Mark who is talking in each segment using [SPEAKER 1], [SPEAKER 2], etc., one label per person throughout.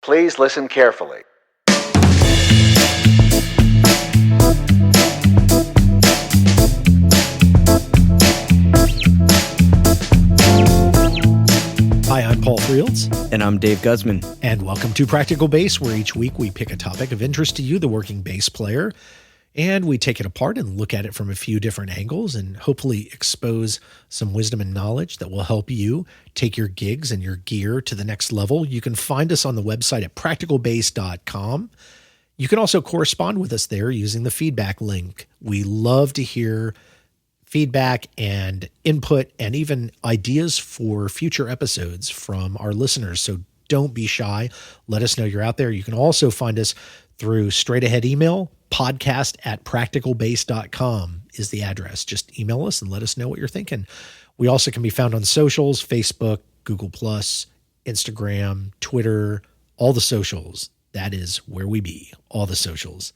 [SPEAKER 1] Please listen carefully.
[SPEAKER 2] Hi, I'm Paul Frields.
[SPEAKER 3] And I'm Dave Guzman.
[SPEAKER 2] And welcome to Practical Bass, where each week we pick a topic of interest to you, the working bass player, and we take it apart and look at it from a few different angles and hopefully expose some wisdom and knowledge that will help you take your gigs and your gear to the next level. You can find us on the website at practicalbass.com. You can also correspond with us there using the feedback link. We love to hear feedback and input and even ideas for future episodes from our listeners. So don't be shy. Let us know you're out there. You can also find us through straight ahead email. podcast@practicalbass.com is the address. Just email us and let us know what you're thinking. We also can be found on socials, Facebook, Google+, Instagram, Twitter, all the socials. That is where we be, all the socials.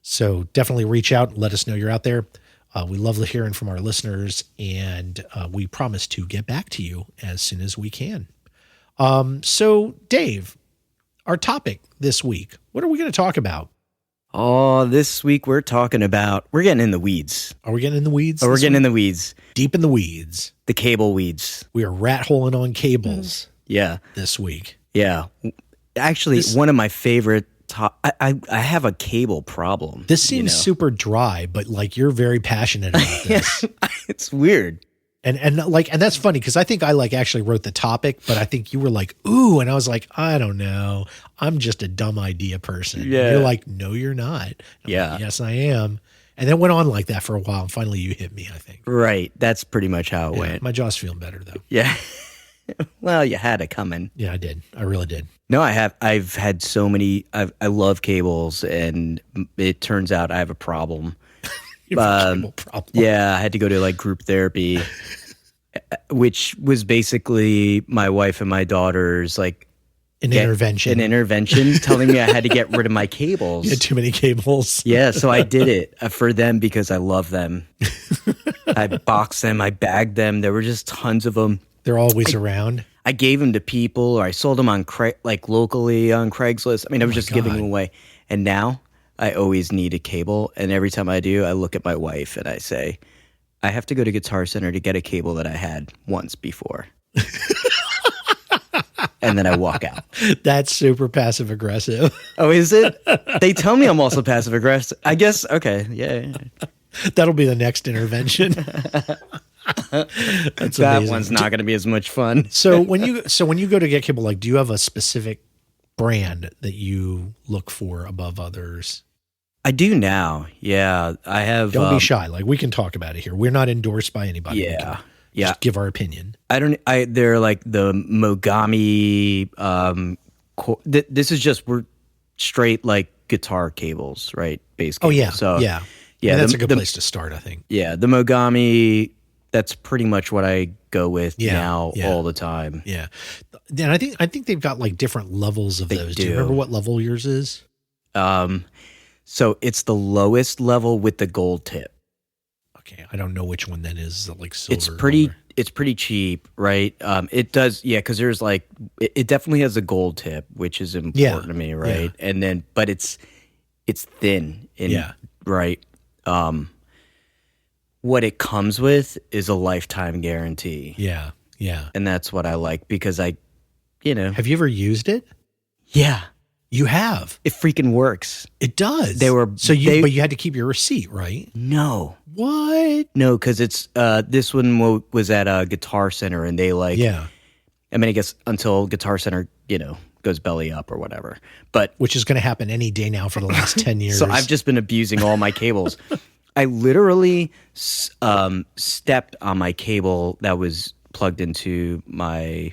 [SPEAKER 2] So definitely reach out and let us know you're out there. We love hearing from our listeners, and we promise to get back to you as soon as we can. So, Dave, our topic this week, what are we going to talk about?
[SPEAKER 3] Oh, this week we're getting in the weeds.
[SPEAKER 2] Are we getting in the weeds?
[SPEAKER 3] Oh, we're getting in the weeds.
[SPEAKER 2] Deep in the weeds.
[SPEAKER 3] The cable weeds.
[SPEAKER 2] We are rat-holing on cables this week.
[SPEAKER 3] Yeah. Actually, one of my favorite I have a cable problem.
[SPEAKER 2] This seems super dry, but like you're very passionate about this.
[SPEAKER 3] It's weird.
[SPEAKER 2] And that's funny because I think I actually wrote the topic, but I think you were like, ooh, and I was like, I don't know. I'm just a dumb idea person.
[SPEAKER 3] Yeah.
[SPEAKER 2] And you're like, no, you're not.
[SPEAKER 3] Yeah.
[SPEAKER 2] Like, yes, I am. And then went on like that for a while, and finally you hit me, I think.
[SPEAKER 3] Right. That's pretty much how it went.
[SPEAKER 2] My jaw's feeling better though.
[SPEAKER 3] Yeah. Well, you had it coming.
[SPEAKER 2] Yeah, I did. I really did.
[SPEAKER 3] No, I have. I've had so many. I love cables, and it turns out I have a problem.
[SPEAKER 2] You have a cable problem.
[SPEAKER 3] Yeah, I had to go to group therapy, which was basically my wife and my daughter's
[SPEAKER 2] intervention.
[SPEAKER 3] An intervention telling me I had to get rid of my cables.
[SPEAKER 2] You had too many cables.
[SPEAKER 3] Yeah, so I did it for them because I love them. I boxed them. I bagged them. There were just tons of them.
[SPEAKER 2] They're always around.
[SPEAKER 3] I gave them to people, or I sold them on locally on Craigslist. I mean, I was just giving them away. And now I always need a cable. And every time I do, I look at my wife and I say, I have to go to Guitar Center to get a cable that I had once before. And then I walk out.
[SPEAKER 2] That's super passive aggressive.
[SPEAKER 3] Oh, is it? They tell me I'm also passive aggressive. I guess. Okay. Yeah.
[SPEAKER 2] That'll be the next intervention. That's
[SPEAKER 3] that
[SPEAKER 2] amazing.
[SPEAKER 3] One's not going to be as much fun.
[SPEAKER 2] So when you go to get cable, do you have a specific brand that you look for above others?
[SPEAKER 3] I do now. Yeah, I have.
[SPEAKER 2] Don't be shy. We can talk about it here. We're not endorsed by anybody.
[SPEAKER 3] Yeah.
[SPEAKER 2] Just give our opinion.
[SPEAKER 3] They're like the Mogami. This is just we're straight guitar cables, right? Bass cables.
[SPEAKER 2] Oh yeah.
[SPEAKER 3] So
[SPEAKER 2] yeah. And that's a good place to start, I think.
[SPEAKER 3] Yeah, the Mogami. That's pretty much what I go with now all the time.
[SPEAKER 2] Yeah. And I think they've got different levels of those. Do you remember what level yours is?
[SPEAKER 3] So it's the lowest level with the gold tip.
[SPEAKER 2] Okay. I don't know which one that is. Silver.
[SPEAKER 3] It's pretty cheap, right? It does, because there's it definitely has a gold tip, which is important to me, right?
[SPEAKER 2] Yeah.
[SPEAKER 3] And then, but it's thin, right? What it comes with is a lifetime guarantee.
[SPEAKER 2] Yeah. Yeah.
[SPEAKER 3] And that's what I like because
[SPEAKER 2] Have you ever used it?
[SPEAKER 3] Yeah.
[SPEAKER 2] You have.
[SPEAKER 3] It freaking works.
[SPEAKER 2] It does.
[SPEAKER 3] But
[SPEAKER 2] you had to keep your receipt, right?
[SPEAKER 3] No.
[SPEAKER 2] What?
[SPEAKER 3] No, because it's this one was at a Guitar Center, and they I mean, I guess until Guitar Center, goes belly up or whatever. But
[SPEAKER 2] which is going to happen any day now for the last 10 years.
[SPEAKER 3] So I've just been abusing all my cables. I literally stepped on my cable that was plugged into my,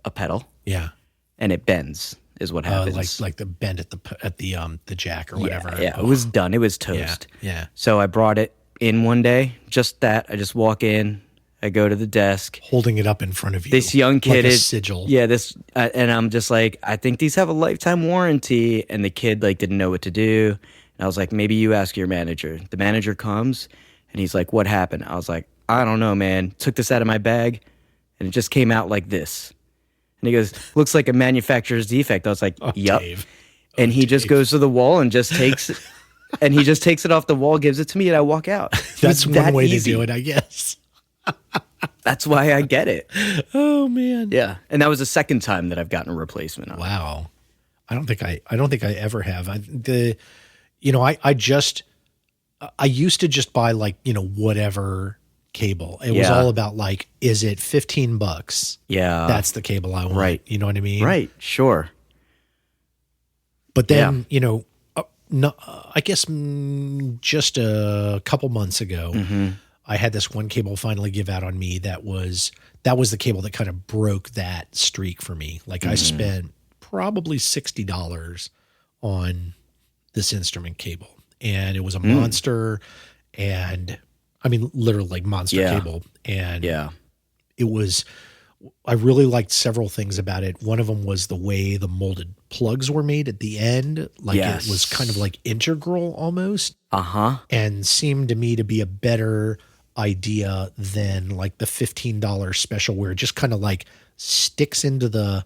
[SPEAKER 3] a pedal.
[SPEAKER 2] Yeah.
[SPEAKER 3] And it bends. Is what happens.
[SPEAKER 2] Like the bend at the jack or whatever.
[SPEAKER 3] Yeah, it was done. It was toast.
[SPEAKER 2] Yeah.
[SPEAKER 3] So I brought it in one day. Just that. I just walk in. I go to the desk,
[SPEAKER 2] holding it up in front of you.
[SPEAKER 3] This young kid
[SPEAKER 2] is sigil.
[SPEAKER 3] Yeah. And I'm just like, I think these have a lifetime warranty. And the kid didn't know what to do. And I was like, maybe you ask your manager. The manager comes and he's like, what happened? I was like, I don't know, man. Took this out of my bag and it just came out like this. And he goes, looks like a manufacturer's defect. I was like, yup.
[SPEAKER 2] Dave.
[SPEAKER 3] And he just goes to the wall and just takes it. And he just takes it off the wall, gives it to me, and I walk out.
[SPEAKER 2] That's
[SPEAKER 3] It's
[SPEAKER 2] one
[SPEAKER 3] that
[SPEAKER 2] way
[SPEAKER 3] easy.
[SPEAKER 2] to do it, I guess.
[SPEAKER 3] That's why I get it.
[SPEAKER 2] Oh man.
[SPEAKER 3] Yeah. And that was the second time that I've gotten a replacement on it.
[SPEAKER 2] Wow. I don't think I ever have. I used to just buy like, whatever cable. It was all about like, is it $15?
[SPEAKER 3] Yeah.
[SPEAKER 2] That's the cable I want.
[SPEAKER 3] Right.
[SPEAKER 2] You know what I mean?
[SPEAKER 3] Right. Sure.
[SPEAKER 2] But then, no, I guess just a couple months ago, I had this one cable finally give out on me. That was the cable that kind of broke that streak for me. Like I spent probably $60 on this instrument cable, and it was a monster, and I mean literally like monster cable, and it was. I really liked several things about it. One of them was the way the molded plugs were made at the end. Like it was kind of like integral almost. And seemed to me to be a better idea than like the $15 special where it just kind of like sticks into the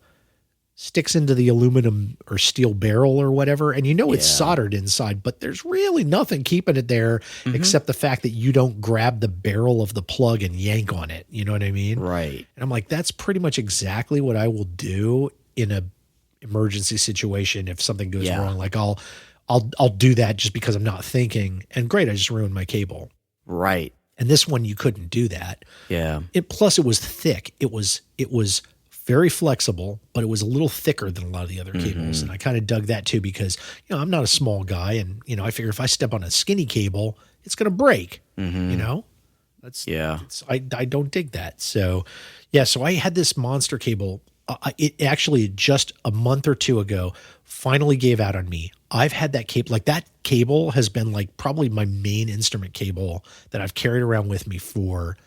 [SPEAKER 2] aluminum or steel barrel or whatever. And it's soldered inside, but there's really nothing keeping it there except the fact that you don't grab the barrel of the plug and yank on it. You know what I mean?
[SPEAKER 3] Right.
[SPEAKER 2] And I'm like, that's pretty much exactly what I will do in a emergency situation. If something goes wrong, like I'll do that just because I'm not thinking, and great, I just ruined my cable.
[SPEAKER 3] Right.
[SPEAKER 2] And this one, you couldn't do that.
[SPEAKER 3] Yeah.
[SPEAKER 2] Plus it was thick. It was very flexible, but it was a little thicker than a lot of the other cables. And I kind of dug that too, because, I'm not a small guy, and, I figure if I step on a skinny cable, it's going to break, I don't dig that. So so I had this monster cable. It actually just a month or two ago finally gave out on me. I've had that cable, like that cable has been like probably my main instrument cable that I've carried around with me for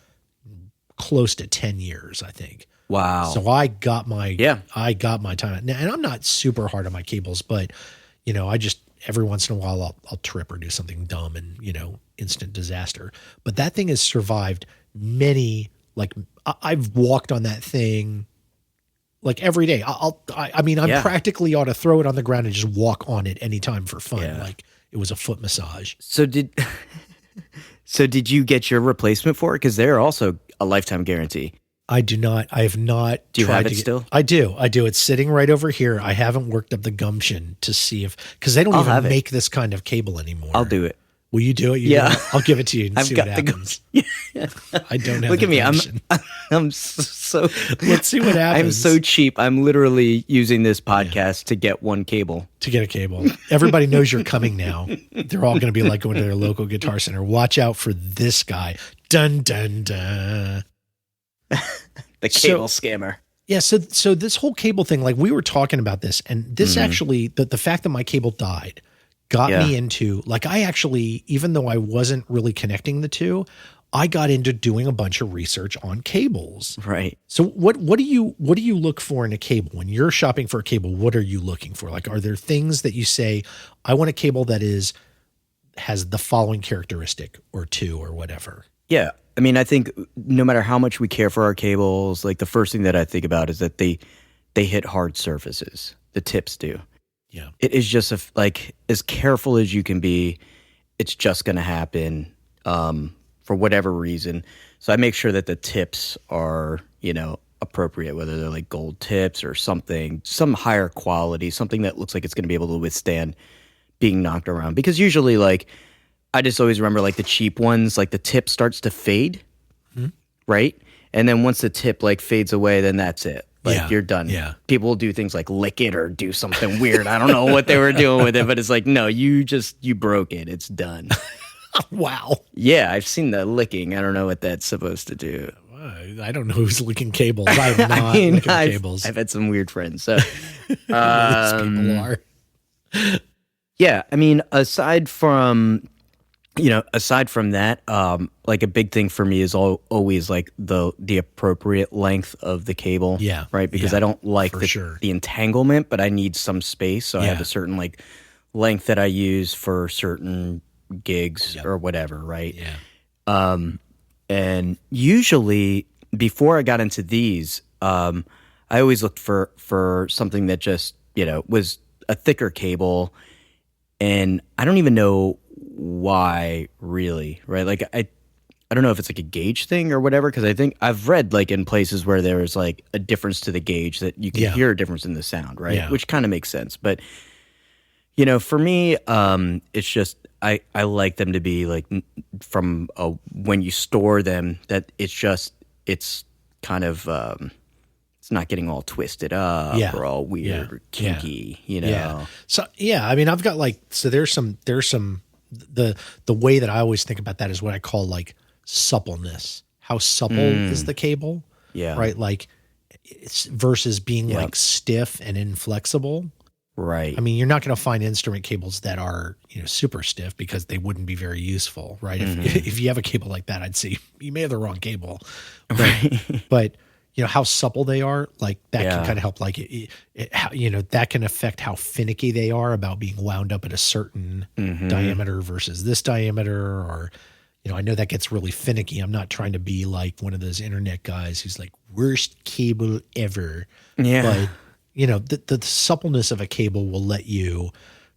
[SPEAKER 2] close to 10 years, I think.
[SPEAKER 3] Wow.
[SPEAKER 2] So I got my time. And I'm not super hard on my cables, but I just every once in a while I'll trip or do something dumb and, instant disaster. But that thing has survived many, like I've walked on that thing like every day. I practically ought to throw it on the ground and just walk on it anytime for fun.
[SPEAKER 3] Yeah.
[SPEAKER 2] Like it was a foot massage.
[SPEAKER 3] So did you get your replacement for it? Because they're also a lifetime guarantee.
[SPEAKER 2] I do not. I have not.
[SPEAKER 3] Do you have it still?
[SPEAKER 2] I do. It's sitting right over here. I haven't worked up the gumption to see because they don't even make this kind of cable anymore.
[SPEAKER 3] I'll do it.
[SPEAKER 2] Will you do it? I'll give it to you and see what happens. I don't have.
[SPEAKER 3] Look at me.
[SPEAKER 2] Gumption.
[SPEAKER 3] I'm so.
[SPEAKER 2] Let's see what happens.
[SPEAKER 3] I'm so cheap. I'm literally using this podcast to get one cable.
[SPEAKER 2] To get a cable. Everybody knows you're coming now. They're all going to be like going to their local Guitar Center. Watch out for this guy. Dun dun dun.
[SPEAKER 3] The cable scammer.
[SPEAKER 2] Yeah, so this whole cable thing, like we were talking about this, and this actually, the fact that my cable died got me into, like I actually, even though I wasn't really connecting the two, I got into doing a bunch of research on cables.
[SPEAKER 3] Right.
[SPEAKER 2] So what do you look for in a cable? When you're shopping for a cable, what are you looking for? Like, are there things that you say, I want a cable that has the following characteristic or two or whatever?
[SPEAKER 3] Yeah. I mean, I think no matter how much we care for our cables, like the first thing that I think about is that they hit hard surfaces. The tips do.
[SPEAKER 2] Yeah.
[SPEAKER 3] It is just like as careful as you can be, it's just going to happen for whatever reason. So I make sure that the tips are, appropriate, whether they're like gold tips or something, some higher quality, something that looks like it's going to be able to withstand being knocked around. Because usually, like, I just always remember like the cheap ones, like the tip starts to fade, right? And then once the tip like fades away, then that's it. Like you're done.
[SPEAKER 2] Yeah.
[SPEAKER 3] People will do things like lick it or do something weird. I don't know what they were doing with it, but it's like, no, you broke it. It's done.
[SPEAKER 2] Wow.
[SPEAKER 3] Yeah, I've seen the licking. I don't know what that's supposed to do.
[SPEAKER 2] I don't know who's licking cables. I am not licking cables.
[SPEAKER 3] I've had some weird friends. So
[SPEAKER 2] These people are.
[SPEAKER 3] Yeah, I mean, aside from that, like a big thing for me is always like the appropriate length of the cable.
[SPEAKER 2] Yeah.
[SPEAKER 3] Right. Because I don't like the entanglement, but I need some space. So I have a certain like length that I use for certain gigs or whatever. Right.
[SPEAKER 2] Yeah.
[SPEAKER 3] And usually before I got into these, I I always looked for something that just, was a thicker cable, and I don't even know why really, right? Like I don't know if it's like a gauge thing or whatever, because I think I've read like in places where there's like a difference to the gauge that you can hear a difference in the sound, right?
[SPEAKER 2] Yeah.
[SPEAKER 3] Which kind of makes sense. But, for me, it's just I like them to be like from when you store them, that it's kind of it's not getting all twisted up or all weird or kinky,
[SPEAKER 2] Yeah. So I mean, I've got there's some the way that I always think about that is what I call like suppleness. How supple is the cable?
[SPEAKER 3] Yeah.
[SPEAKER 2] Right. Like it's versus being like stiff and inflexible.
[SPEAKER 3] Right.
[SPEAKER 2] I mean, you're not going to find instrument cables that are, super stiff because they wouldn't be very useful, right? If you have a cable like that, I'd say you may have the wrong cable. But how supple they are, like that can kind of help. Like that can affect how finicky they are about being wound up at a certain diameter versus this diameter, or I know that gets really finicky. I'm not trying to be like one of those internet guys who's like worst cable ever.
[SPEAKER 3] Yeah.
[SPEAKER 2] But the suppleness of a cable will let you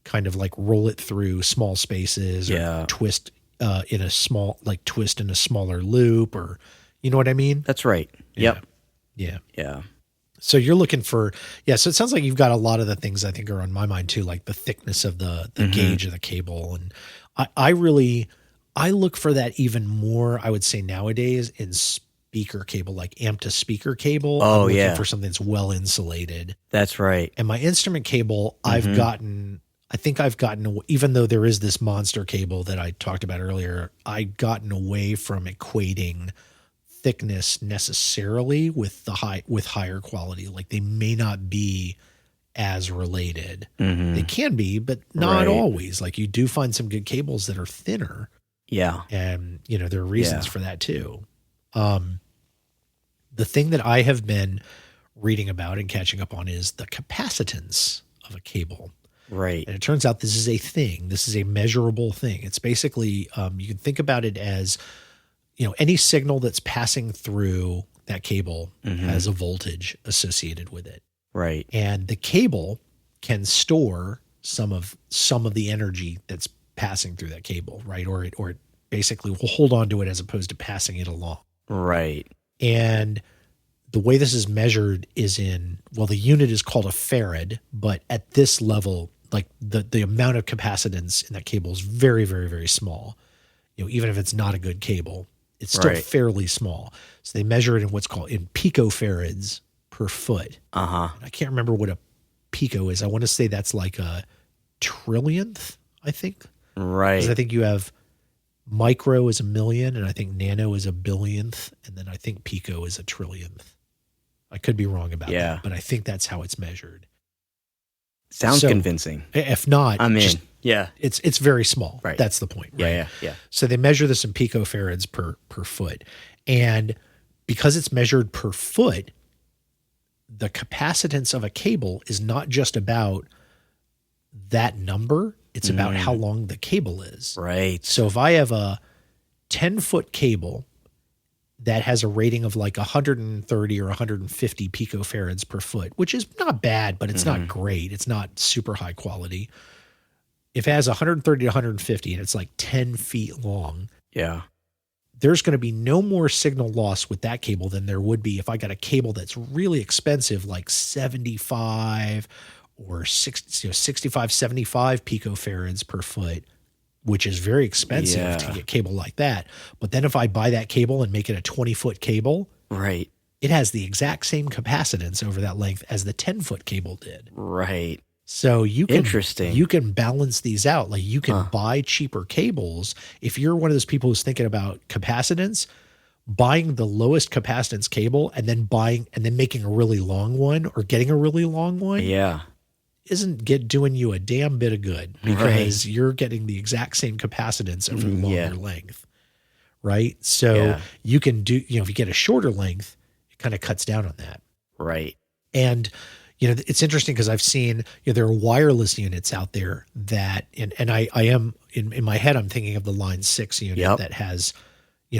[SPEAKER 2] kind of like roll it through small spaces or twist in a smaller loop, or you know what I mean?
[SPEAKER 3] That's right. Yep.
[SPEAKER 2] Yeah.
[SPEAKER 3] Yeah.
[SPEAKER 2] So you're looking for, so it sounds like you've got a lot of the things I think are on my mind too, like the thickness of the gauge of the cable. And I look for that even more, I would say nowadays, in speaker cable, like amp to speaker cable.
[SPEAKER 3] Oh,
[SPEAKER 2] I'm looking for something that's well insulated.
[SPEAKER 3] That's right.
[SPEAKER 2] And my instrument cable, I think I've gotten, even though there is this monster cable that I talked about earlier, I've gotten away from equating thickness necessarily with higher quality. Like they may not be as related. They can be, but not always. Like you do find some good cables that are thinner.
[SPEAKER 3] Yeah.
[SPEAKER 2] And there are reasons for that too. The thing that I have been reading about and catching up on is the capacitance of a cable.
[SPEAKER 3] Right.
[SPEAKER 2] And it turns out this is a thing. This is a measurable thing. It's basically, you can think about it as, any signal that's passing through that cable has a voltage associated with it.
[SPEAKER 3] Right.
[SPEAKER 2] And the cable can store some of the energy that's passing through that cable, right? Or it basically will hold on to it as opposed to passing it along.
[SPEAKER 3] Right.
[SPEAKER 2] And the way this is measured is the unit is called a farad, but at this level, like the amount of capacitance in that cable is very, very, very small. Even if it's not a good cable, it's still fairly small. So they measure it in what's called in picofarads per foot.
[SPEAKER 3] Uh-huh.
[SPEAKER 2] I can't remember what a pico is. I want to say that's like a trillionth, I think.
[SPEAKER 3] Right.
[SPEAKER 2] Because I think you have micro is a million, and I think nano is a billionth, and then I think pico is a trillionth. I could be wrong about that, but I think that's how it's measured.
[SPEAKER 3] Sounds convincing.
[SPEAKER 2] If not,
[SPEAKER 3] I'm in. Yeah.
[SPEAKER 2] It's very small.
[SPEAKER 3] Right.
[SPEAKER 2] That's the point. Right?
[SPEAKER 3] Yeah.
[SPEAKER 2] So they measure this in picofarads per foot. And because it's measured per foot, the capacitance of a cable is not just about that number. It's about how long the cable is.
[SPEAKER 3] Right.
[SPEAKER 2] So if I have a 10-foot cable that has a rating of like 130 or 150 picofarads per foot, which is not bad, but it's not great. It's not super high quality. If it has 130 to 150 and it's like 10 feet long, there's going to be no more signal loss with that cable than there would be if I got a cable that's really expensive, like 75 or 65, 75 picofarads per foot, which is very expensive to get cable like that. But then if I buy that cable and make it a 20-foot cable,
[SPEAKER 3] right,
[SPEAKER 2] it has the exact same capacitance over that length as the 10-foot cable did.
[SPEAKER 3] Right.
[SPEAKER 2] So you can
[SPEAKER 3] Interesting.
[SPEAKER 2] You can balance these out. Like you can buy cheaper cables. If you're one of those people who's thinking about capacitance, buying the lowest capacitance cable and then making a really long one or getting a really long one isn't doing you a damn bit of good, because you're getting the exact same capacitance over the longer length. Right. So you can do, if you get a shorter length, it kind of cuts down on that.
[SPEAKER 3] Right.
[SPEAKER 2] And it's interesting because I've seen, there are wireless units out there that, and I am in my head, I'm thinking of the Line 6 unit that has,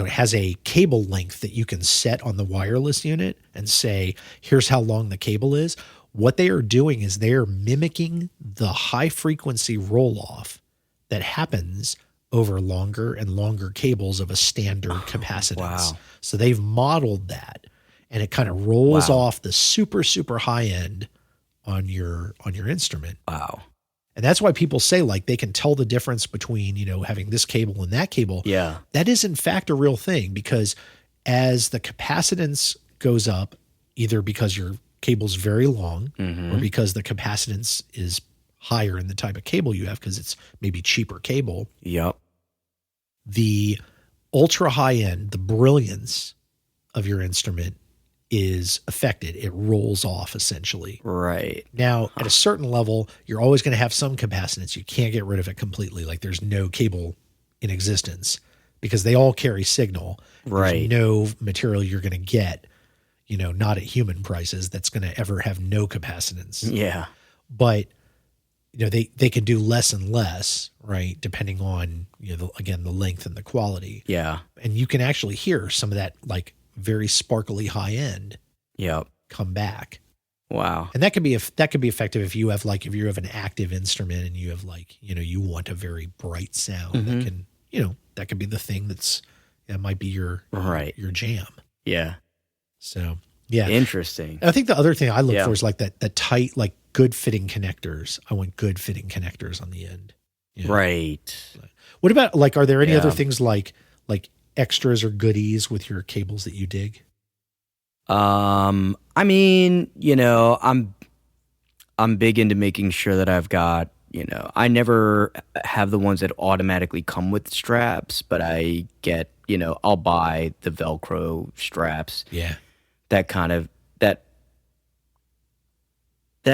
[SPEAKER 2] it has a cable length that you can set on the wireless unit and say, here's how long the cable is. What they are doing is they are mimicking the high frequency roll off that happens over longer and longer cables of a standard capacitance.
[SPEAKER 3] Wow.
[SPEAKER 2] So they've modeled that, and it kind of rolls off the super, super high end on your instrument.
[SPEAKER 3] Wow.
[SPEAKER 2] And that's why people say, like, they can tell the difference between, having this cable and that cable.
[SPEAKER 3] Yeah.
[SPEAKER 2] That is in fact a real thing, because as the capacitance goes up, either because your cable's very long or because the capacitance is higher in the type of cable you have, because it's maybe cheaper cable.
[SPEAKER 3] Yep.
[SPEAKER 2] The ultra high end, the brilliance of your instrument is affected. It rolls off essentially.
[SPEAKER 3] Right.
[SPEAKER 2] Now, at a certain level, you're always going to have some capacitance. You can't get rid of it completely. Like, there's no cable in existence because they all carry signal.
[SPEAKER 3] Right.
[SPEAKER 2] There's no material you're going to get, not at human prices, that's going to ever have no capacitance.
[SPEAKER 3] Yeah.
[SPEAKER 2] But, they can do less and less, right? Depending on, the length and the quality.
[SPEAKER 3] Yeah.
[SPEAKER 2] And you can actually hear some of that, like, very sparkly high end come back.
[SPEAKER 3] Wow.
[SPEAKER 2] And that could be effective if you have an active instrument and you have you want a very bright sound that can, that could be the thing that might be your jam.
[SPEAKER 3] Yeah.
[SPEAKER 2] So, yeah.
[SPEAKER 3] Interesting.
[SPEAKER 2] I think the other thing I look for is like that tight, like good fitting connectors. I want good fitting connectors on the end.
[SPEAKER 3] Right.
[SPEAKER 2] What about are there any other things like extras or goodies with your cables that you dig?
[SPEAKER 3] I mean, I'm big into making sure that I've got, I never have the ones that automatically come with straps, but I get, I'll buy the Velcro straps.
[SPEAKER 2] Yeah.
[SPEAKER 3] That kind of, that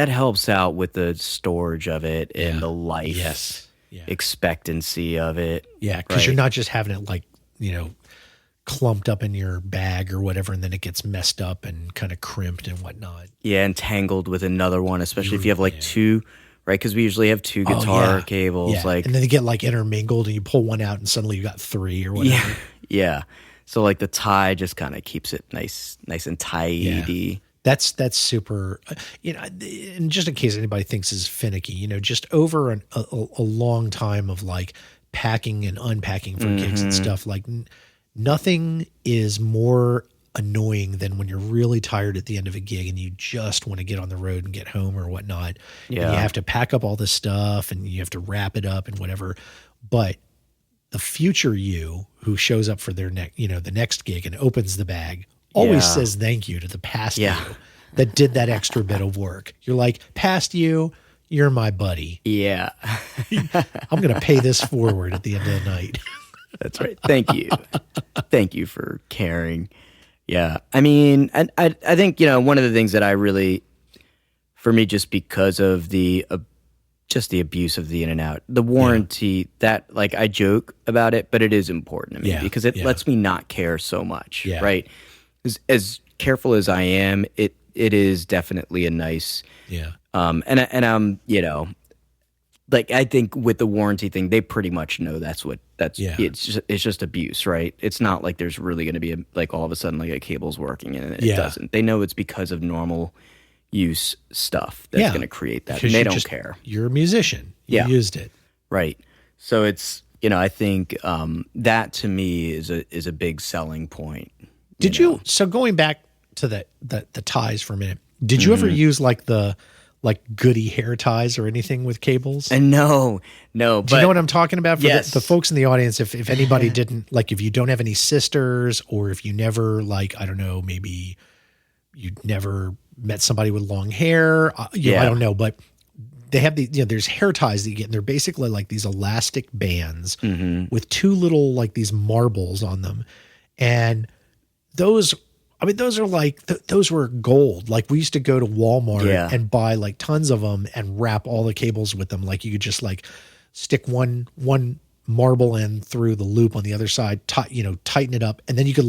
[SPEAKER 3] helps out with the storage of it and the life expectancy of it.
[SPEAKER 2] Yeah. Cause you're not just having it clumped up in your bag or whatever, and then it gets messed up and kind of crimped and whatnot.
[SPEAKER 3] Yeah, and tangled with another one, especially if you have two, right? Because we usually have two guitar cables, and
[SPEAKER 2] then they get intermingled, and you pull one out, and suddenly you got three or whatever.
[SPEAKER 3] Yeah. So the tie just kind of keeps it nice and tidy.
[SPEAKER 2] That's super. And just in case anybody thinks is finicky, just over a long time of packing and unpacking for gigs and stuff, nothing is more annoying than when you're really tired at the end of a gig and you just want to get on the road and get home or whatnot. Yeah. And you have to pack up all this stuff and you have to wrap it up and whatever. But the future you who shows up for their the next gig and opens the bag always says thank you to the past you that did that extra bit of work. You're like, past you, you're my buddy.
[SPEAKER 3] Yeah.
[SPEAKER 2] I'm going to pay this forward at the end of the night.
[SPEAKER 3] That's right. Thank you. Thank you for caring. Yeah. I mean, I think, one of the things that I really, for me, just because of the abuse of the in and out, the warranty that I joke about it, but it is important to me because it lets me not care so much. Yeah. Right. As careful as I am, it is definitely a nice, and I'm, I think with the warranty thing, they pretty much know it's just abuse, right? It's not like there's really going to be all of a sudden a cable's working and it doesn't. They know it's because of normal use stuff that's going to create that. And they don't care.
[SPEAKER 2] You're a musician. You used it.
[SPEAKER 3] Right. So it's, I think that to me is a big selling point.
[SPEAKER 2] So going back to the ties for a minute, did you ever use the goody hair ties or anything with cables?
[SPEAKER 3] And no.
[SPEAKER 2] Do you know what I'm talking about? For
[SPEAKER 3] yes.
[SPEAKER 2] the folks in the audience, if anybody didn't, if you don't have any sisters or if you never, I don't know, maybe you never met somebody with long hair, I don't know, but they have there's hair ties that you get, and they're basically these elastic bands with two little, these marbles on them. And those are those were gold. We used to go to Walmart and buy tons of them and wrap all the cables with them. You could just stick one marble end through the loop on the other side, tighten it up. And then you could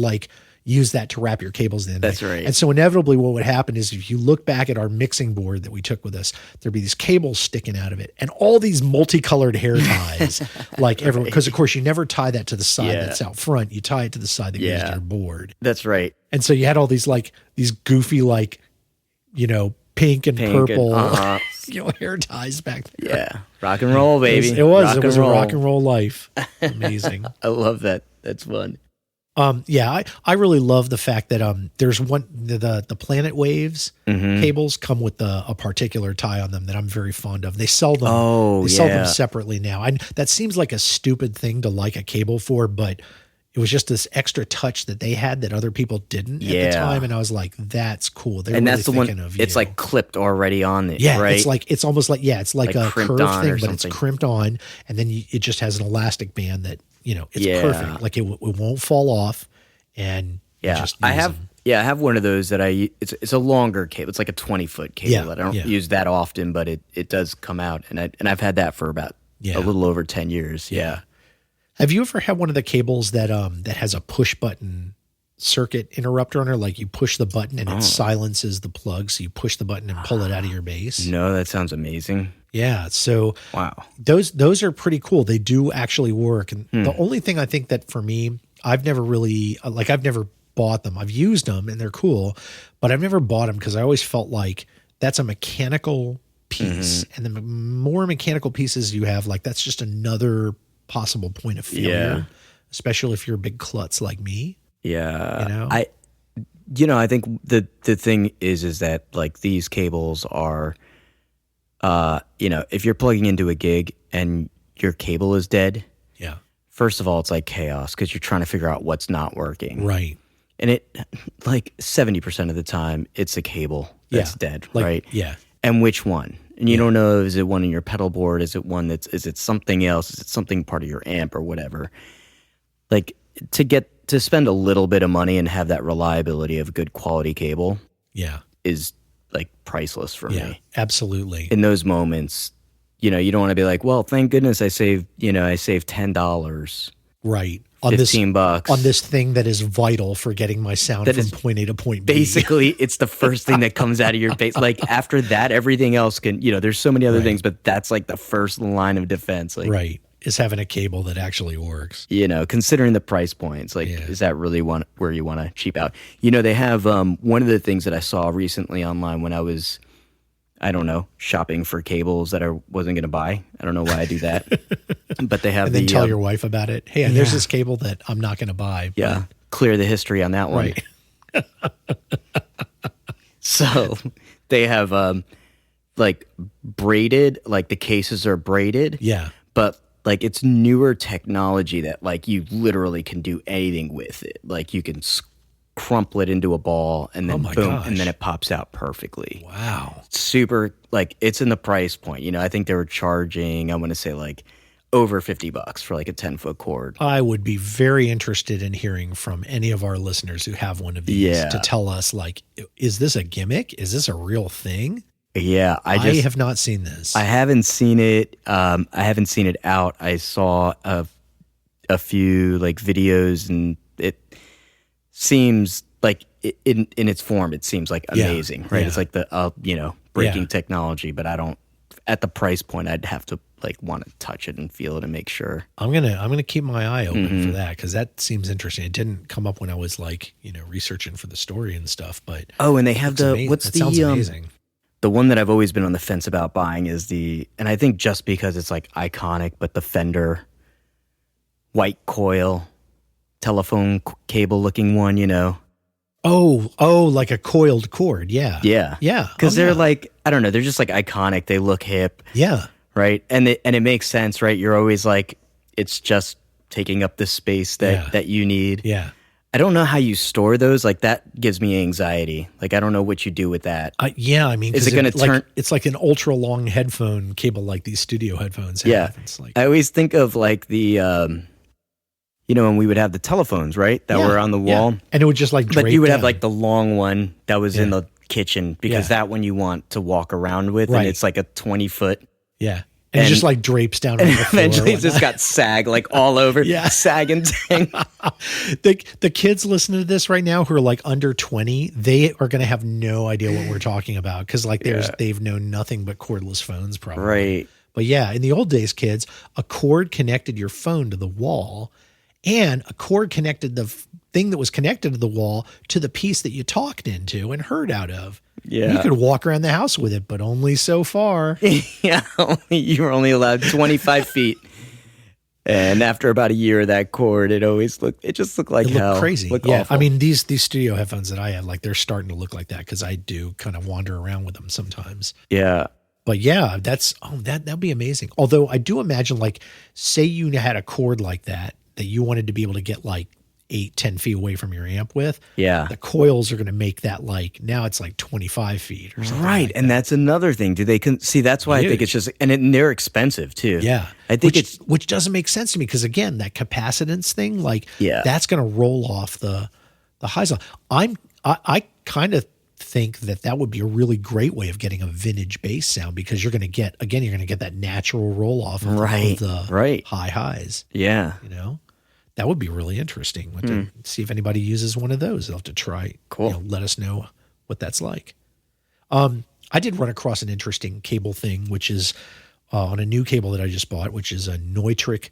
[SPEAKER 2] use that to wrap your cables in.
[SPEAKER 3] That's right.
[SPEAKER 2] And so inevitably what would happen is if you look back at our mixing board that we took with us, there'd be these cables sticking out of it and all these multicolored hair ties, like everyone, because of course you never tie that to the side that's out front. You tie it to the side that goes to your board.
[SPEAKER 3] That's right.
[SPEAKER 2] And so you had all these like these goofy, like, you know, pink and purple, you know, hair ties back there.
[SPEAKER 3] Yeah. Rock and roll, baby.
[SPEAKER 2] It was a rock and roll life. Amazing.
[SPEAKER 3] I love that. That's fun.
[SPEAKER 2] I really love the fact that there's one the Planet Waves cables come with a particular tie on them that I'm very fond of. They sell them. Sell them separately now. That seems like a stupid thing to like a cable for, but it was just this extra touch that they had that other people didn't at the time, and I was like, "That's cool." They're
[SPEAKER 3] and
[SPEAKER 2] really
[SPEAKER 3] that's the one.
[SPEAKER 2] Of you.
[SPEAKER 3] It's like clipped already on it.
[SPEAKER 2] Yeah,
[SPEAKER 3] right?
[SPEAKER 2] it's almost like it's like a curved thing, but it's crimped on, and then it just has an elastic band that it's perfect. Like it won't fall off, and
[SPEAKER 3] I have one of those that it's a longer cable. It's like a 20-foot cable that I don't use that often, but it does come out, and I've had that for about a little over 10 years. Yeah.
[SPEAKER 2] Have you ever had one of the cables that has a push button circuit interrupter on it? Like you push the button and it silences the plug, so you push the button and pull it out of your base?
[SPEAKER 3] No, that sounds amazing.
[SPEAKER 2] Yeah, so
[SPEAKER 3] wow,
[SPEAKER 2] those are pretty cool. They do actually work. And the only thing I think that for me, I've never bought them. I've used them and they're cool, but I've never bought them because I always felt like that's a mechanical piece, and the more mechanical pieces you have, like that's just another possible point of failure, especially if you're a big klutz like me.
[SPEAKER 3] Yeah. I think the thing is that like these cables are, if you're plugging into a gig and your cable is dead, first of all, it's like chaos because you're trying to figure out what's not working.
[SPEAKER 2] Right.
[SPEAKER 3] And it like 70% of the time it's a cable that's dead, right?
[SPEAKER 2] Yeah.
[SPEAKER 3] And which one? And you don't know, is it one in your pedal board? Is it something else? Is it something part of your amp or whatever? Like to spend a little bit of money and have that reliability of a good quality cable is like priceless for me.
[SPEAKER 2] Absolutely.
[SPEAKER 3] In those moments, you don't want to be like, well, thank goodness I saved $10.
[SPEAKER 2] Right.
[SPEAKER 3] $15
[SPEAKER 2] on this thing that is vital for getting my sound from point A to point B.
[SPEAKER 3] Basically, it's the first thing that comes out of your base. Like after that, everything else can, there's so many other things, but that's like the first line of defense. Like,
[SPEAKER 2] is having a cable that actually works.
[SPEAKER 3] Considering the price points, like is that really where you want to cheap out? They have one of the things that I saw recently online when I was, I don't know, shopping for cables that I wasn't going to buy. I don't know why I do that. But they have
[SPEAKER 2] and then tell your wife about it. Hey, there's this cable that I'm not going to buy.
[SPEAKER 3] Yeah. Clear the history on that one. Right. So they have like braided, like the cases are braided.
[SPEAKER 2] Yeah.
[SPEAKER 3] But like it's newer technology that like you literally can do anything with it. Like you can crumple it into a ball and then boom, and then it pops out perfectly.
[SPEAKER 2] Wow.
[SPEAKER 3] Super, like it's in the price point. I think they were charging, I want to say like over $50 for like a 10-foot cord.
[SPEAKER 2] I would be very interested in hearing from any of our listeners who have one of these to tell us, like, is this a gimmick? Is this a real thing?
[SPEAKER 3] Yeah, I
[SPEAKER 2] have not seen this.
[SPEAKER 3] I haven't seen it. I haven't seen it out. I saw a few like videos, and it seems like in its form, it seems like amazing, right? Yeah. It's like the breaking technology, but I don't. At the price point, I'd have to like want to touch it and feel it and make sure.
[SPEAKER 2] I'm gonna keep my eye open for that because that seems interesting. It didn't come up when I was like researching for the story and stuff, but
[SPEAKER 3] and they have
[SPEAKER 2] sounds amazing.
[SPEAKER 3] The one that I've always been on the fence about buying is and I think just because it's like iconic, but the Fender white coil telephone cable looking one,
[SPEAKER 2] Oh, like a coiled cord. Yeah.
[SPEAKER 3] Because they're like, I don't know, they're just like iconic. They look hip.
[SPEAKER 2] Yeah.
[SPEAKER 3] Right. And it makes sense, right? You're always like, it's just taking up the space that you need.
[SPEAKER 2] Yeah.
[SPEAKER 3] I don't know how you store those. Like that gives me anxiety. Like I don't know what you do with that.
[SPEAKER 2] Yeah, I mean,
[SPEAKER 3] is it going to turn?
[SPEAKER 2] It's like an ultra long headphone cable, like these studio headphones have.
[SPEAKER 3] Yeah,
[SPEAKER 2] it's like
[SPEAKER 3] I always think of like the, when we would have the telephones, right, that were on the wall,
[SPEAKER 2] and it would just like.
[SPEAKER 3] But you would have like the long one that was in the kitchen because that one you want to walk around with, and it's like a 20-foot.
[SPEAKER 2] Yeah. And it just like drapes down on the floor.
[SPEAKER 3] Eventually it's just got sag like all over.
[SPEAKER 2] Yeah.
[SPEAKER 3] Sag and tang.
[SPEAKER 2] The kids listening to this right now who are like under 20, they are going to have no idea what we're talking about because like they've known nothing but cordless phones probably.
[SPEAKER 3] Right.
[SPEAKER 2] But yeah, in the old days, kids, a cord connected your phone to the wall and a cord connected the thing that was connected to the wall to the piece that you talked into and heard out of.
[SPEAKER 3] Yeah.
[SPEAKER 2] You could walk around the house with it, but only so far.
[SPEAKER 3] Yeah. You were only allowed 25 feet. And after about a year of that cord, it just looked like hell.
[SPEAKER 2] Crazy.
[SPEAKER 3] Looked
[SPEAKER 2] yeah.
[SPEAKER 3] awful.
[SPEAKER 2] I mean, these studio headphones that I have, like they're starting to look like that because I do kind of wander around with them sometimes.
[SPEAKER 3] Yeah.
[SPEAKER 2] But yeah, that'd be amazing. Although I do imagine like, say you had a cord like that you wanted to be able to get like 8-10 feet away from your amp with.
[SPEAKER 3] Yeah.
[SPEAKER 2] The coils are going to make that like, now it's like 25 feet or something.
[SPEAKER 3] Right.
[SPEAKER 2] Like
[SPEAKER 3] and that's another thing. See, that's why I think it's just, and they're expensive too.
[SPEAKER 2] Yeah.
[SPEAKER 3] I think
[SPEAKER 2] which doesn't make sense to me because again, that capacitance thing, like that's going to roll off the highs. I kind of think that would be a really great way of getting a vintage bass sound because you're going to get that natural roll off of the high highs. Yeah. You know? That would be really interesting. We'll have to see if anybody uses one of those. They'll have to try. Cool. Let us know what that's like. I did run across an interesting cable thing, which is on a new cable that I just bought, which is a Neutrik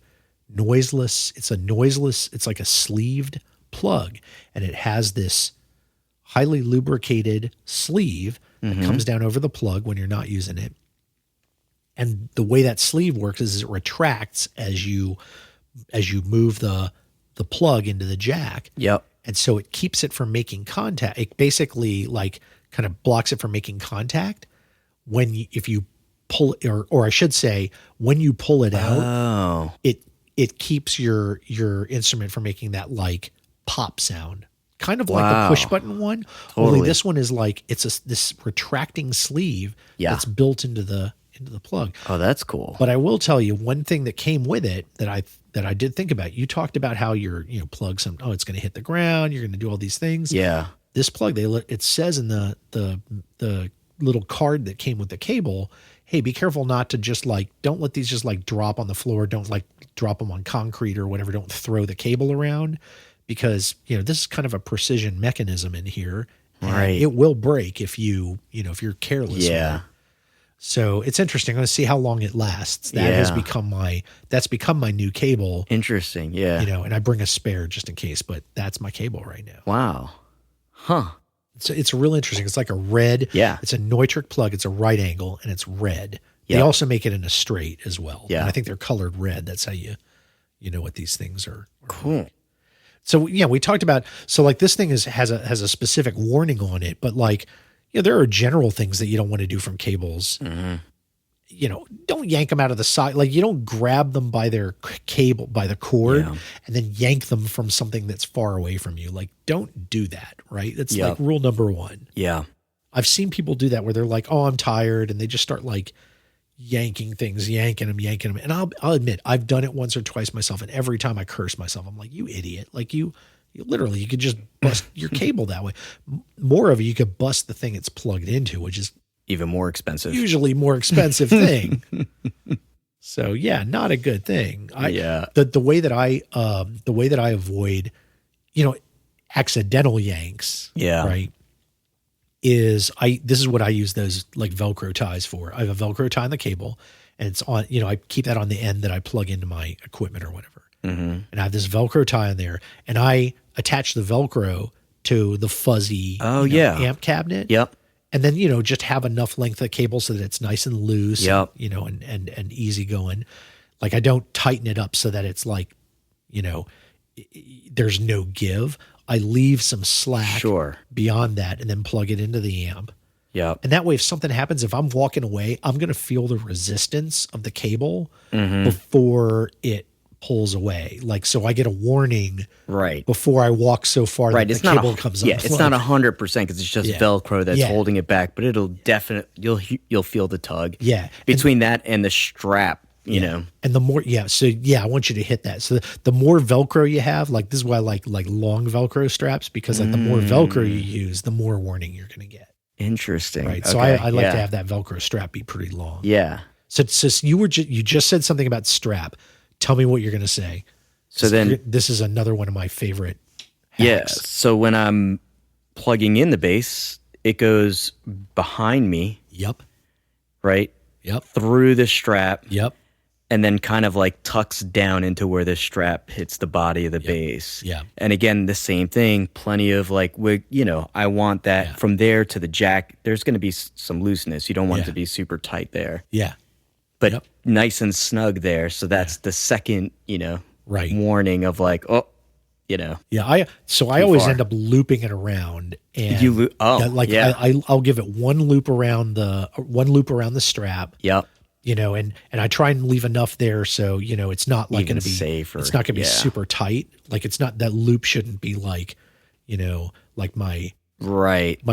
[SPEAKER 2] noiseless. It's like a sleeved plug, and it has this highly lubricated sleeve that comes down over the plug when you're not using it. And the way that sleeve works is it retracts as you move the plug into the jack. Yep. And so it keeps it from making contact. It basically like kind of blocks it from making contact if you pull or I should say when you pull it out, it keeps your instrument from making that like pop sound. Kind of like the push button one. Totally. Only this one is like it's this retracting sleeve that's built into the plug.
[SPEAKER 3] Oh, that's cool.
[SPEAKER 2] But I will tell you one thing that came with it that I did think about. You talked about how your plug it's going to hit the ground. You're going to do all these things. Yeah. This plug, it says in the little card that came with the cable, hey, be careful not to just like, don't let these just like drop on the floor. Don't like drop them on concrete or whatever. Don't throw the cable around because, this is kind of a precision mechanism in here. Right. It will break if if you're careless. Yeah. With it. So it's interesting. I'm going to see how long it lasts. That has become my new cable.
[SPEAKER 3] Interesting. Yeah.
[SPEAKER 2] And I bring a spare just in case, but that's my cable right now.
[SPEAKER 3] Wow. Huh.
[SPEAKER 2] So it's real interesting. It's like a red. Yeah. It's a Neutrik plug. It's a right angle and it's red. Yep. They also make it in a straight as well. Yeah. And I think they're colored red. That's how you know what these things are. Cool. Like. So yeah, we talked about, so like this thing has a specific warning on it, but like, there are general things that you don't want to do from cables. Mm-hmm. Don't yank them out of the side. Like you don't grab them by their cable, by the cord and then yank them from something that's far away from you. Like don't do that. Right. That's like rule number one. Yeah. I've seen people do that where they're like, oh, I'm tired. And they just start like yanking them. And I'll admit I've done it once or twice myself. And every time I curse myself, I'm like, you idiot. Like you could just bust your cable that way. More of it, you could bust the thing it's plugged into, which is
[SPEAKER 3] even more expensive.
[SPEAKER 2] Usually more expensive thing. So yeah, not a good thing. The way that I avoid, accidental yanks. Yeah. Right. This is what I use those like Velcro ties for. I have a Velcro tie on the cable and it's on, I keep that on the end that I plug into my equipment or whatever. Mm-hmm. And I have this Velcro tie in there and I attach the Velcro to the fuzzy amp cabinet. Yep. And then, just have enough length of cable so that it's nice and loose, and easy going. Like I don't tighten it up so that it's like, there's no give. I leave some slack beyond that and then plug it into the amp. Yeah. And that way, if something happens, if I'm walking away, I'm going to feel the resistance of the cable before it pulls away. Like, so I get a warning before I walk so far that the cable comes up.
[SPEAKER 3] Yeah, it's not 100% because it's just Velcro that's holding it back, but it'll definitely, you'll feel the tug. Yeah. Between that and the strap, you know.
[SPEAKER 2] And the more, I want you to hit that. So the more Velcro you have, like this is why I like long Velcro straps because like the more Velcro you use, the more warning you're going to get.
[SPEAKER 3] Interesting.
[SPEAKER 2] Right. So I like to have that Velcro strap be pretty long.
[SPEAKER 3] Yeah.
[SPEAKER 2] So you just said something about strap. Tell me what you're going to say.
[SPEAKER 3] So then
[SPEAKER 2] this is another one of my favorite
[SPEAKER 3] yeah.
[SPEAKER 2] hacks.
[SPEAKER 3] So when I'm plugging in the bass, it goes behind me,
[SPEAKER 2] Yep.
[SPEAKER 3] right?
[SPEAKER 2] Yep.
[SPEAKER 3] Through the strap.
[SPEAKER 2] Yep.
[SPEAKER 3] And then kind of like tucks down into where the strap hits the body of the bass.
[SPEAKER 2] Yeah.
[SPEAKER 3] And again, the same thing, plenty of like, I want that from there to the jack. There's going to be some looseness. You don't want it to be super tight there.
[SPEAKER 2] Yeah.
[SPEAKER 3] But nice and snug there. So that's the second,
[SPEAKER 2] Right.
[SPEAKER 3] warning of like,
[SPEAKER 2] Yeah. I always
[SPEAKER 3] far.
[SPEAKER 2] end up looping it around, and I'll give it one loop around the strap.
[SPEAKER 3] Yep.
[SPEAKER 2] And I try and leave enough there so it's not like going to be
[SPEAKER 3] safe.
[SPEAKER 2] It's not going to be super tight. Like it's not, that loop shouldn't be like like my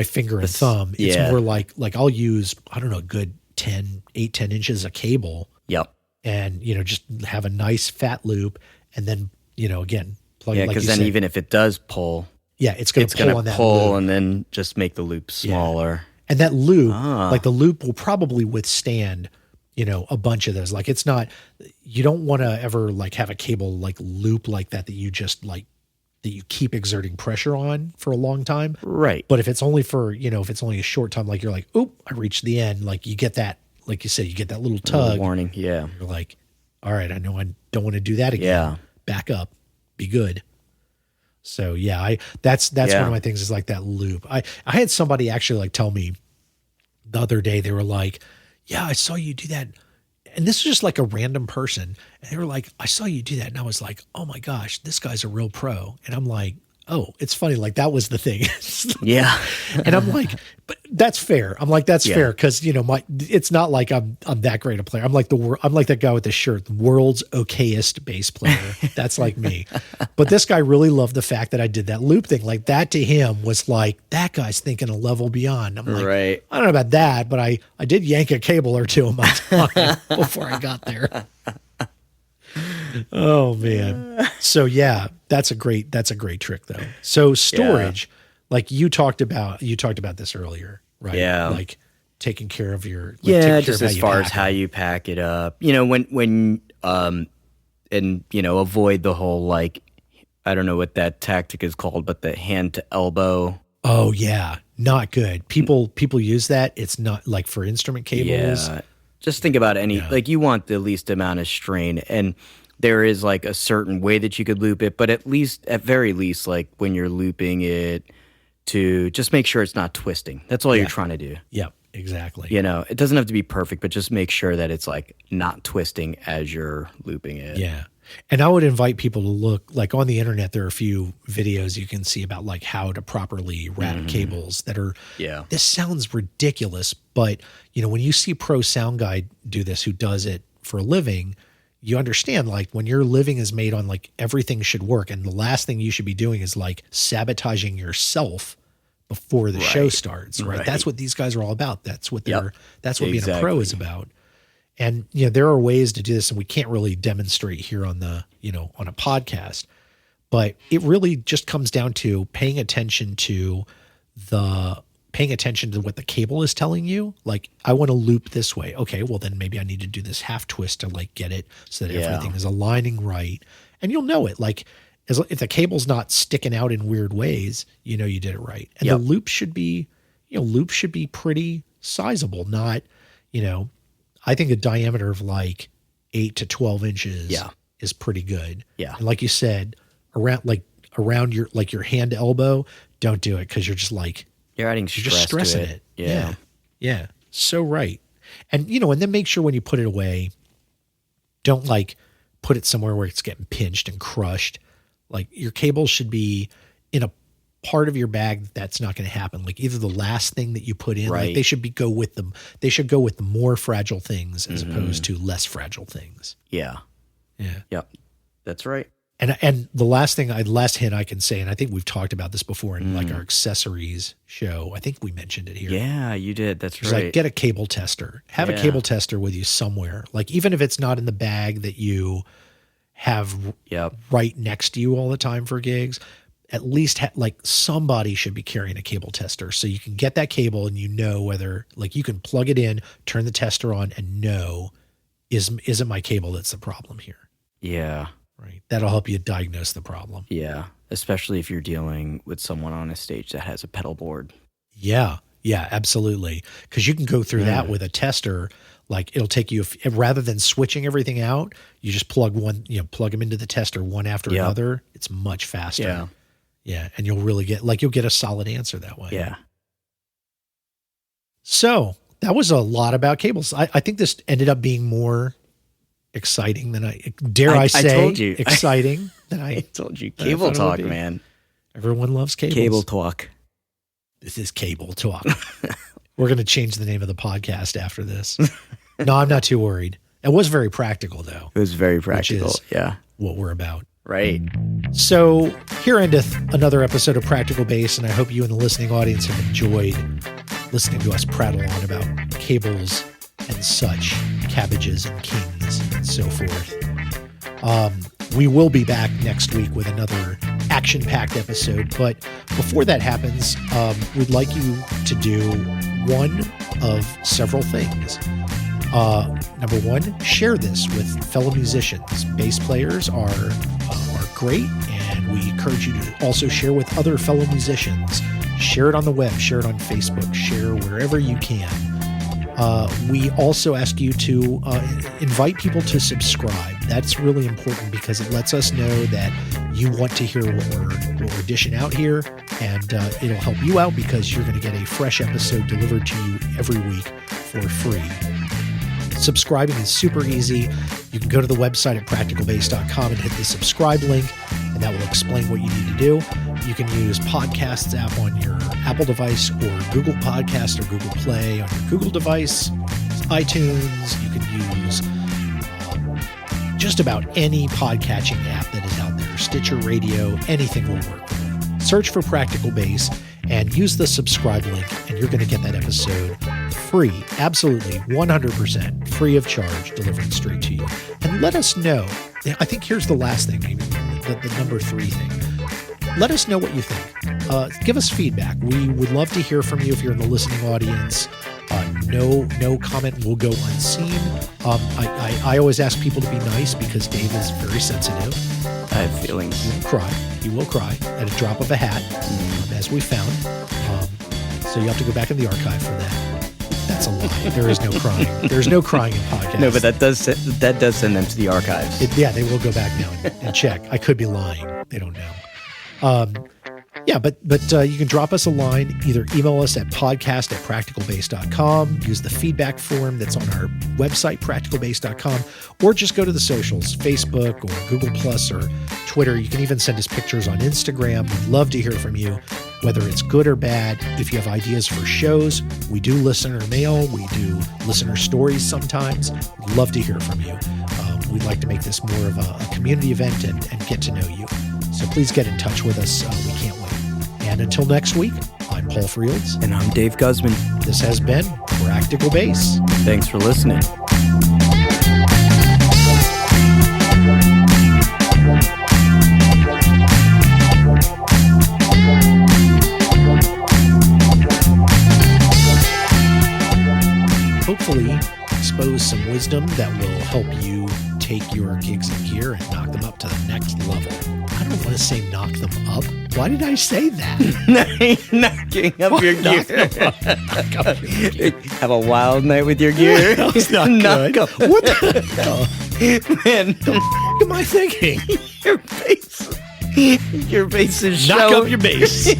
[SPEAKER 2] finger and thumb. It's more like I'll use, I don't know, a good 10 inches of cable.
[SPEAKER 3] Yep.
[SPEAKER 2] And just have a nice fat loop, and then again plug it, like
[SPEAKER 3] because then
[SPEAKER 2] said,
[SPEAKER 3] even if it does pull,
[SPEAKER 2] it's going to pull on that
[SPEAKER 3] pull
[SPEAKER 2] loop.
[SPEAKER 3] and then just make the loop smaller.
[SPEAKER 2] And that loop, like the loop will probably withstand a bunch of those. Like it's not, you don't want to ever like have a cable like loop like that you just like, that you keep exerting pressure on for a long time.
[SPEAKER 3] Right.
[SPEAKER 2] But if it's only for, if it's only a short time, like you're like, oop, I reached the end. Like you get that, like you said, you get that little tug.
[SPEAKER 3] Warning. Yeah.
[SPEAKER 2] You're like, all right, I know I don't want to do that again.
[SPEAKER 3] Yeah.
[SPEAKER 2] Back up, be good. So yeah, that's one of my things is like that loop. I had somebody actually like tell me the other day, they were like, yeah, I saw you do that. And this was just like a random person. And they were like, I saw you do that. And I was like, oh my gosh, this guy's a real pro. And I'm like, oh, it's funny. Like that was the thing.
[SPEAKER 3] Yeah.
[SPEAKER 2] And I'm like, but that's fair. I'm like, that's fair. Cause it's not like I'm that great a player. I'm like I'm like that guy with the shirt, the world's okayest bass player. That's like me. But this guy really loved the fact that I did that loop thing. Like that to him was like, that guy's thinking a level beyond. I'm like,
[SPEAKER 3] right.
[SPEAKER 2] I don't know about that, but I did yank a cable or two in my time before I got there. Oh man. So yeah, that's a great trick though. So storage, like you talked about this earlier, right?
[SPEAKER 3] Yeah.
[SPEAKER 2] Like taking care of your,
[SPEAKER 3] just as far as how you pack it up, when avoid the whole, like, I don't know what that tactic is called, but the hand to elbow.
[SPEAKER 2] Oh yeah. Not good. People use that. It's not like for instrument cables.
[SPEAKER 3] Yeah. Just think about like you want the least amount of strain, and there is like a certain way that you could loop it, but at very least, like when you're looping it, to just make sure it's not twisting. That's all you're trying to do.
[SPEAKER 2] Yep, exactly.
[SPEAKER 3] It doesn't have to be perfect, but just make sure that it's like not twisting as you're looping it.
[SPEAKER 2] Yeah. And I would invite people to look, like on the internet, there are a few videos you can see about like how to properly wrap cables that are, this sounds ridiculous, but when you see pro sound guy do this, who does it for a living, you understand like when your living is made on like everything should work. And the last thing you should be doing is like sabotaging yourself before the show starts, right? That's what these guys are all about. That's what that's what being a pro is about. And, there are ways to do this, and we can't really demonstrate here on the, on a podcast, but it really just comes down to paying attention to what the cable is telling you. Like, I want to loop this way. Okay, well then maybe I need to do this half twist to like get it so that everything is aligning right. And you'll know it. Like, if the cable's not sticking out in weird ways, you did it right. And the loop should be, pretty sizable, not, I think a diameter of like 8 to 12 inches is pretty good. Yeah. And like you said, around your hand to elbow, don't do it because you're just like,
[SPEAKER 3] you're just
[SPEAKER 2] stressing it. Yeah. Yeah. So right. And, and then make sure when you put it away, don't like put it somewhere where it's getting pinched and crushed. Like your cables should be in a part of your bag that's not going to happen. Like either the last thing that you put in, like they should go with them. They should go with the more fragile things as opposed to less fragile things.
[SPEAKER 3] Yeah.
[SPEAKER 2] Yeah.
[SPEAKER 3] Yep. That's right.
[SPEAKER 2] And the last hint I can say, and I think we've talked about this before in like our accessories show. I think we mentioned it here.
[SPEAKER 3] Yeah, you did. That's right.
[SPEAKER 2] Like get a cable tester. Have a cable tester with you somewhere. Like even if it's not in the bag that you have right next to you all the time for gigs, at least like somebody should be carrying a cable tester so you can get that cable and whether like you can plug it in, turn the tester on and know is it my cable that's the problem here?
[SPEAKER 3] Yeah.
[SPEAKER 2] Right. That'll help you diagnose the problem.
[SPEAKER 3] Yeah. Especially if you're dealing with someone on a stage that has a pedal board.
[SPEAKER 2] Yeah. Yeah, absolutely. Because you can go through that with a tester. Like it'll take you, rather than switching everything out, you just plug them into the tester one after another. It's much faster.
[SPEAKER 3] Yeah.
[SPEAKER 2] Yeah. And you'll really you'll get a solid answer that way.
[SPEAKER 3] Yeah.
[SPEAKER 2] So that was a lot about cables. I think this ended up being more exciting than I told you. Exciting than
[SPEAKER 3] I told you. Cable talk, man.
[SPEAKER 2] Everyone loves cables.
[SPEAKER 3] Cable talk.
[SPEAKER 2] This is cable talk. We're going to change the name of the podcast after this. No, I'm not too worried. It was very practical, though.
[SPEAKER 3] It was very practical.
[SPEAKER 2] Which is what we're about.
[SPEAKER 3] Right.
[SPEAKER 2] So here endeth another episode of Practical Bass, and I hope you and the listening audience have enjoyed listening to us prattle on about cables and such, cabbages and kings and so forth. We will be back next week with another action-packed episode, but before that happens, we'd like you to do one of several things. Number one, share this with fellow musicians. Bass players are great, and we encourage you to also share with other fellow musicians. Share it on the web, share it on Facebook, share wherever you can. We also ask you to invite people to subscribe. That's really important because it lets us know that you want to hear what we're dishing out here, and it'll help you out because you're going to get a fresh episode delivered to you every week for free. Subscribing is super easy. You can go to the website at practicalbass.com and hit the subscribe link, and that will explain what you need to do. You can use Podcasts app on your Apple device or Google Podcast or Google Play on your Google device, iTunes. You can use just about any podcatching app that is out there. Stitcher Radio, anything will work. Search for Practical Bass and use the subscribe link, and you're going to get that episode free, absolutely 100% free of charge, delivered straight to you. And let us know. I think here's the last thing, maybe the number 3 thing. Let us know what you think. Give us feedback. We would love to hear from you if you're in the listening audience. No comment will go unseen. I always ask people to be nice because Dave is very sensitive.
[SPEAKER 3] I have feelings.
[SPEAKER 2] He will cry at a drop of a hat, as we found. So you have to go back in the archive for that. That's a lie. There is no crying. There's no crying in podcasts.
[SPEAKER 3] No, but that does send them to the archives.
[SPEAKER 2] They will go back now and check. I could be lying. They don't know. But you can drop us a line, either email us at podcast@practicalbass.com, use the feedback form that's on our website, practicalbass.com, or just go to the socials, Facebook or Google Plus or Twitter. You can even send us pictures on Instagram. We'd love to hear from you, whether it's good or bad. If you have ideas for shows, we do listener mail. We do listener stories sometimes. We'd love to hear from you. We'd like to make this more of a community event and get to know you. So please get in touch with us. We can't wait. And until next week, I'm Paul Fields.
[SPEAKER 3] And I'm Dave Guzman.
[SPEAKER 2] This has been Practical Bass.
[SPEAKER 3] Thanks for listening.
[SPEAKER 2] Hopefully, expose some wisdom that will help you take your gigs and gear and knock them up to the next level. I don't want to say knock them up. Why did I say that?
[SPEAKER 3] Knocking up your gear. Have a wild night with your gear.
[SPEAKER 2] That's not good. What the hell?
[SPEAKER 3] Man,
[SPEAKER 2] what am I thinking?
[SPEAKER 3] Your bass is
[SPEAKER 2] Knock
[SPEAKER 3] showing.
[SPEAKER 2] up your bass.